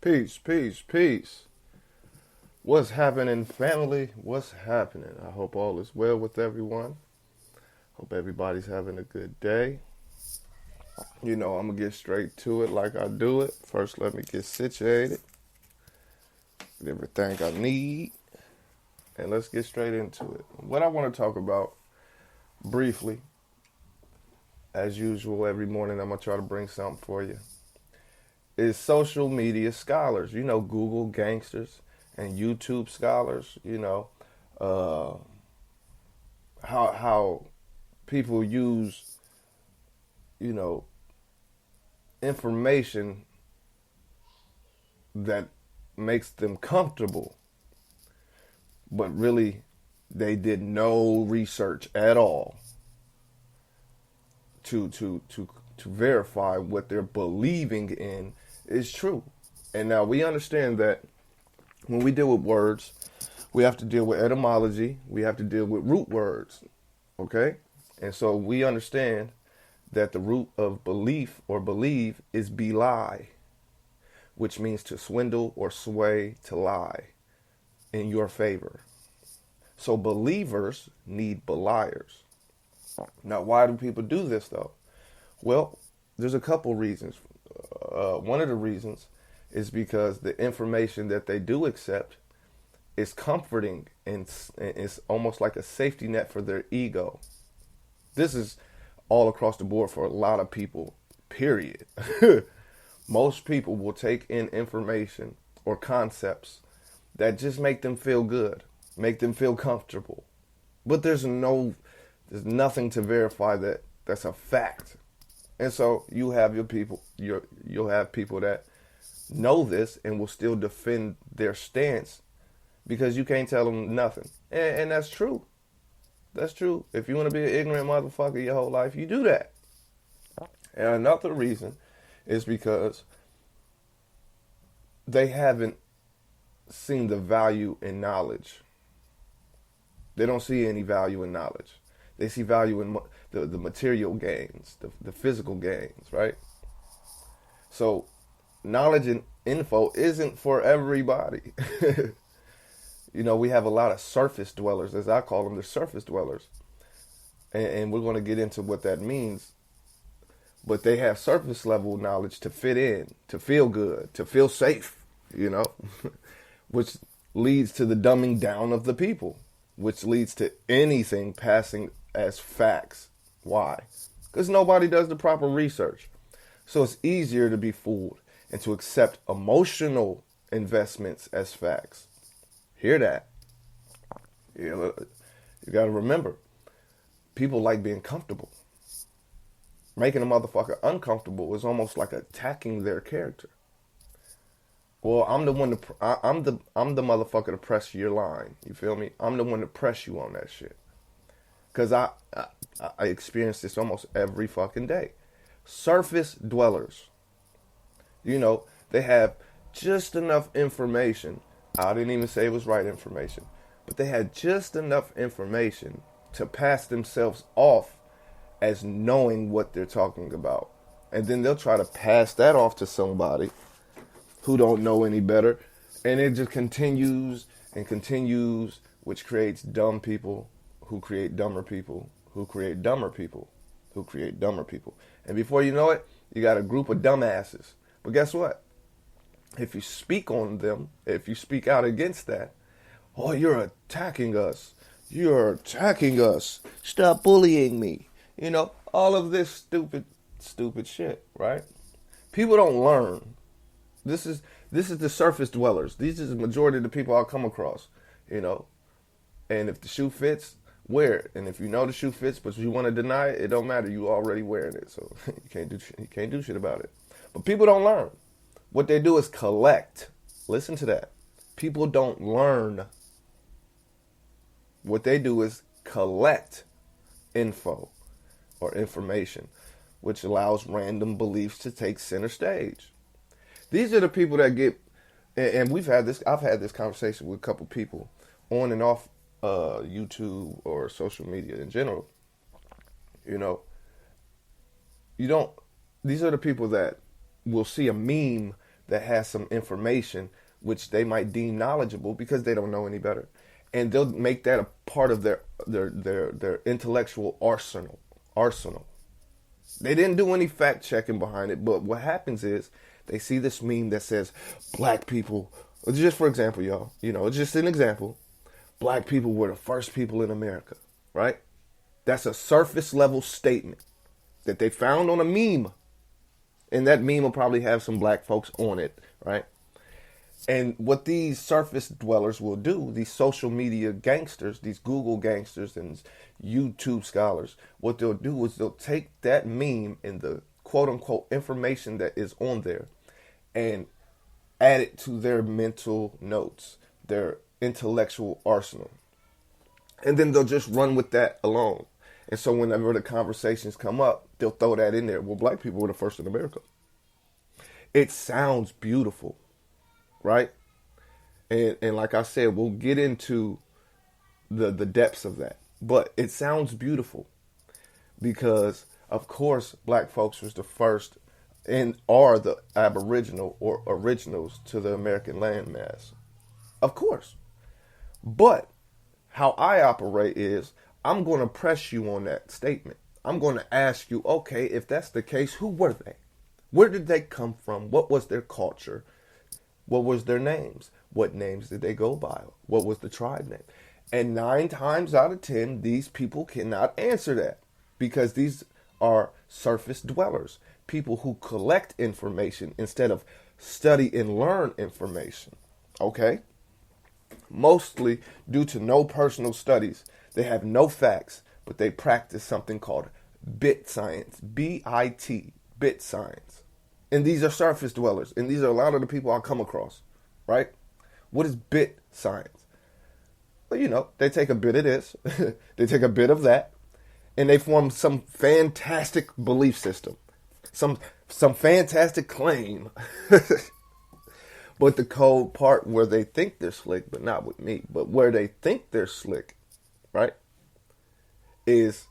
Peace, peace, peace. What's happening, family? What's happening? I hope all is well with everyone. Hope everybody's having a good day. I'm going to get straight to it like I do it. First, let me get situated, get everything I need, and let's get straight into it. What I want to talk about briefly, as usual, every morning I'm going to try to bring something for you, is social media scholars. Google gangsters and YouTube scholars. Uh, how people use you know information that makes them comfortable, but really they did no research at all to verify what they're believing in is true. And now we understand that when we deal with words, we have to deal with etymology, we have to deal with root words, okay? And so we understand that the root of belief or believe is belie, which means to swindle or sway, to lie in your favor. So believers need beliers. Now, why do people do this though? Well, there's a couple reasons. One of the reasons is because the information that they do accept is comforting and it's almost like a safety net for their ego. This is all across the board for a lot of people, period. Most people will take in information or concepts that just make them feel good, make them feel comfortable. But there's nothing to verify that that's a fact. And so you have you'll have people that know this and will still defend their stance because you can't tell them nothing. And that's true. That's true. If you want to be an ignorant motherfucker your whole life, you do that. And another reason is because they haven't seen the value in knowledge. They don't see any value in knowledge. They see value in the material gains, the physical gains, right? So knowledge and info isn't for everybody. We have a lot of surface dwellers, as I call them, the surface dwellers. And we're going to get into what that means. But they have surface level knowledge to fit in, to feel good, to feel safe, which leads to the dumbing down of the people, which leads to anything passing as facts. Why? Because nobody does the proper research. So it's easier to be fooled and to accept emotional investments as facts. Hear that? You got to remember, people like being comfortable. Making a motherfucker uncomfortable is almost like attacking their character. Well, I'm the one I'm the motherfucker to press your line. You feel me? I'm the one to press you on that shit. Cause I experience this almost every fucking day. Surface dwellers. They have just enough information. I didn't even say it was right information, but they had just enough information to pass themselves off as knowing what they're talking about. And then they'll try to pass that off to somebody who don't know any better. And it just continues and continues, which creates dumb people who create dumber people, who create dumber people, who create dumber people. And before you know it, you got a group of dumbasses. But guess what? If you speak on them, if you speak out against that, oh, you're attacking us. You're attacking us. Stop bullying me. All of this stupid shit, right? People don't learn. This is the surface dwellers. These are the majority of the people I'll come across, And if the shoe fits, wear it. And if you know the shoe fits, but you want to deny it, it don't matter. You already wearing it, so you can't do shit about it. But people don't learn. What they do is collect. Listen to that. People don't learn. What they do is collect info or information, which allows random beliefs to take center stage. These are the people that get, and I've had this conversation with a couple people on and off YouTube or social media in general. These are the people that will see a meme that has some information which they might deem knowledgeable because they don't know any better, and they'll make that a part of their intellectual arsenal. They didn't do any fact checking behind it, but what happens is they see this meme that says black people, just for example, y'all, it's just an example. Black people were the first people in America, right? That's a surface level statement that they found on a meme. And that meme will probably have some black folks on it, right? And what these surface dwellers will do, these social media gangsters, these Google gangsters and YouTube scholars, what they'll do is they'll take that meme and the quote unquote information that is on there and add it to their mental notes, their intellectual arsenal. And then they'll just run with that alone. And so whenever the conversations come up, they'll throw that in there. Well, black people were the first in America. It sounds beautiful, right? And like I said, we'll get into the depths of that. But it sounds beautiful because, of course, black folks was the first and are the aboriginal or originals to the American landmass. Of course. But how I operate is I'm going to press you on that statement. I'm going to ask you, okay, if that's the case, who were they? Where did they come from? What was their culture? What was their names? What names did they go by? What was the tribe name? And 9 times out of 10, these people cannot answer that because these are surface dwellers, people who collect information instead of study and learn information. Okay? Mostly due to no personal studies. They have no facts, but they practice something called bit science. B-I-T, bit science. And these are surface dwellers. And these are a lot of the people I come across, right? What is bit science? Well, they take a bit of this, they take a bit of that, and they form some fantastic belief system, some fantastic claim. But the cold part where they think they're slick, but not with me, but where they think they're slick, right, is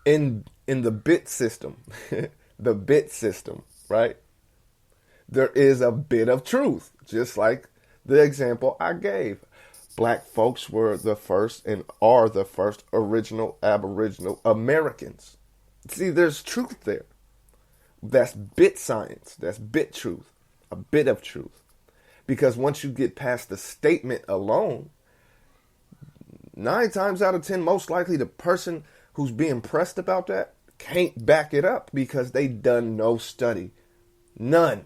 in the bit system, the bit system, right? There is a bit of truth, just like the example I gave. Black folks were the first and are the first original Aboriginal Americans. See, there's truth there. That's bit science. That's bit truth. A bit of truth. Because once you get past the statement alone, 9 times out of 10, most likely the person who's being pressed about that can't back it up because they done no study. None.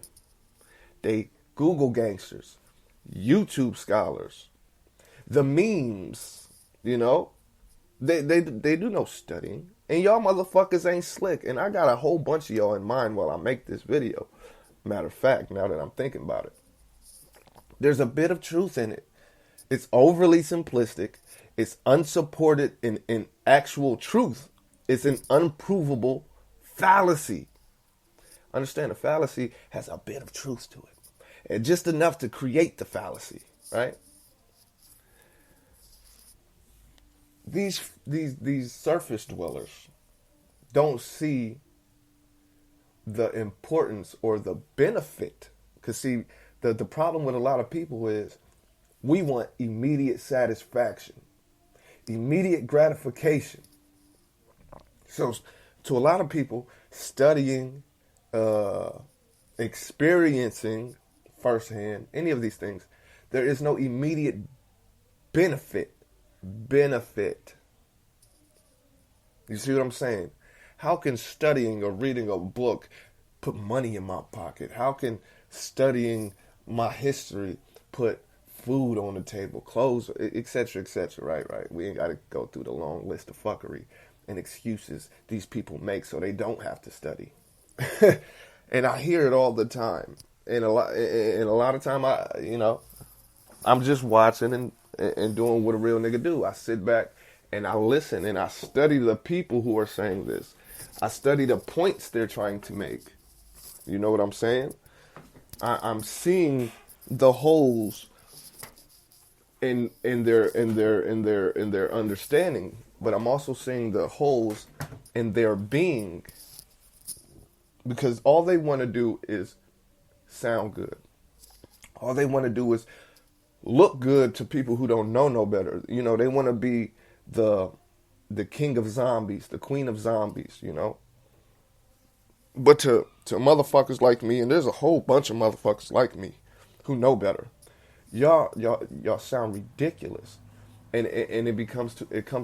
They Google gangsters, YouTube scholars, the memes, they do no studying. And y'all motherfuckers ain't slick. And I got a whole bunch of y'all in mind while I make this video. Matter of fact, now that I'm thinking about it, there's a bit of truth in it. It's overly simplistic. It's unsupported in actual truth. It's an unprovable fallacy. Understand, a fallacy has a bit of truth to it. And just enough to create the fallacy, right? These surface dwellers don't see the importance or the benefit. Because see, the problem with a lot of people is we want immediate satisfaction, immediate gratification. So to a lot of people, studying, experiencing firsthand any of these things, there is no immediate benefit. You see what I'm saying? How can studying or reading a book put money in my pocket? How can studying my history put food on the table, clothes, etc., right? We ain't got to go through the long list of fuckery and excuses these people make so they don't have to study. And I hear it all the time. And a lot of time, I'm just watching and doing what a real nigga do. I sit back and I listen and I study the people who are saying this. I study the points they're trying to make. You know what I'm saying? I'm seeing the holes in their understanding, but I'm also seeing the holes in their being, because all they want to do is sound good. All they want to do is look good to people who don't know no better. You know, they want to be the king of zombies, the queen of zombies, you know. But to motherfuckers like me, and there's a whole bunch of motherfuckers like me who know better, y'all sound ridiculous. And it comes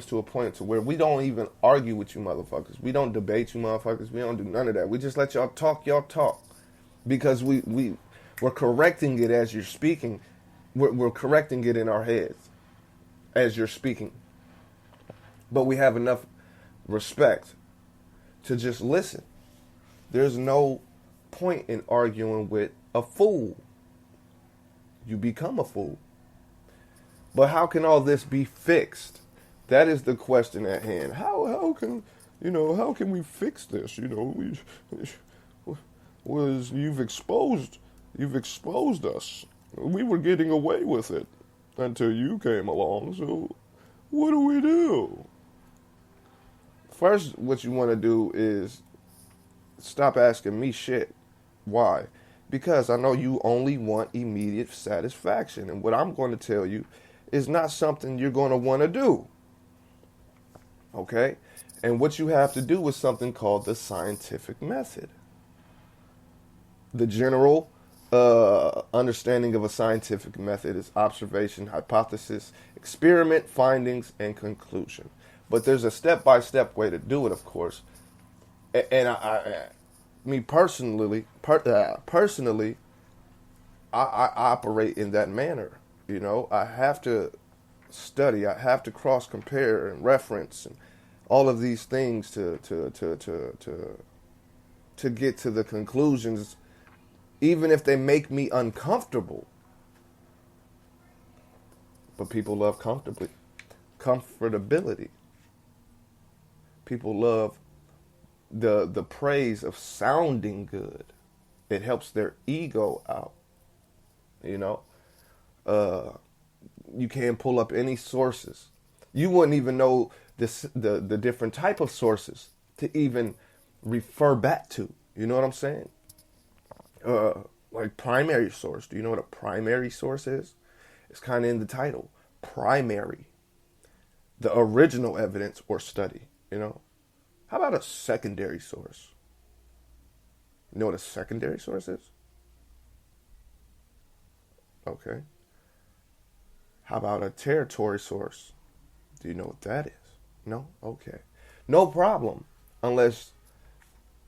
to a point to where we don't even argue with you motherfuckers. We don't debate you motherfuckers. We don't do none of that. We just let y'all talk. Because we're correcting it as you're speaking. We're correcting it in our heads as you're speaking. But we have enough respect to just listen. There's no point in arguing with a fool. You become a fool. But how can all this be fixed? That is the question at hand. How can we fix this? You know, you've exposed us. We were getting away with it until you came along. So what do we do? First, what you want to do is stop asking me shit. Why? Because I know you only want immediate satisfaction. And what I'm going to tell you is not something you're going to want to do. Okay? And what you have to do is something called the scientific method. The general understanding of a scientific method is observation, hypothesis, experiment, findings, and conclusion. But there's a step-by-step way to do it, of course. And personally, I operate in that manner. You know, I have to study, I have to cross compare and reference and all of these things to get to the conclusions, even if they make me uncomfortable. But people love comfortability. People love the praise of sounding good. It helps their ego out. You know? You can pull up any sources. You wouldn't even know the different type of sources to even refer back to. You know what I'm saying? Like primary source. Do you know what a primary source is? It's kind of in the title. Primary. The original evidence or study. You know? How about a secondary source? You know what a secondary source is? Okay. How about a territory source? Do you know what that is? No? Okay. No problem. Unless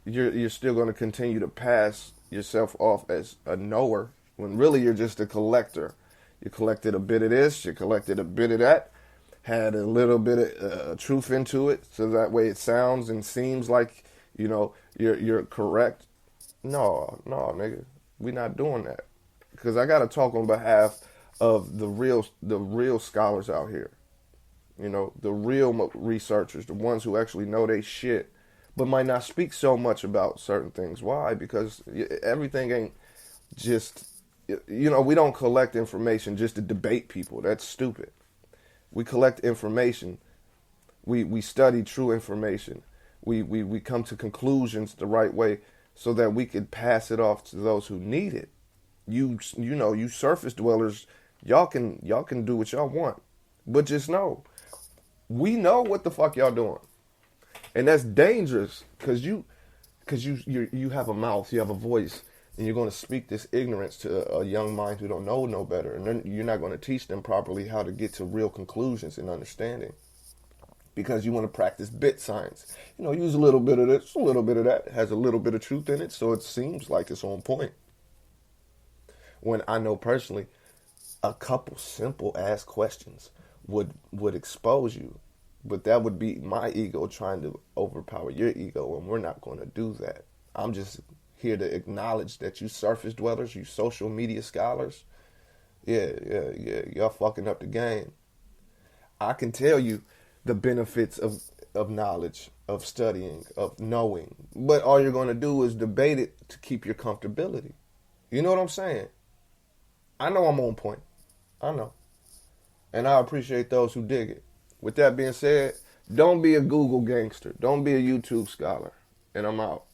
you're still going to continue to pass yourself off as a knower when really you're just a collector. You collected a bit of this, you collected a bit of that, had a little bit of truth into it, so that way it sounds and seems like, you know, you're correct. No, nigga. We're not doing that. Because I got to talk on behalf of the real scholars out here. You know, the real researchers, the ones who actually know they shit, but might not speak so much about certain things. Why? Because everything ain't just, you know, we don't collect information just to debate people. That's stupid. We collect information. We study true information. We come to conclusions the right way so that we could pass it off to those who need it. You know, you surface dwellers, y'all can do what y'all want. But just know, we know what the fuck y'all doing. And that's dangerous because you have a mouth, you have a voice, and you're going to speak this ignorance to a young mind who don't know no better. And then you're not going to teach them properly how to get to real conclusions and understanding. Because you want to practice bit science. You know, use a little bit of this, a little bit of that. It has a little bit of truth in it, so it seems like it's on point. When I know personally, a couple simple ass questions would expose you. But that would be my ego trying to overpower your ego, and we're not going to do that. I'm just here to acknowledge that you surface dwellers, you social media scholars, yeah, y'all fucking up the game. I can tell you the benefits of knowledge, of studying, of knowing, but all you're going to do is debate it to keep your comfortability. You know what I'm saying? I know I'm on point. I know. And I appreciate those who dig it. With that being said, don't be a Google gangster. Don't be a YouTube scholar. And I'm out.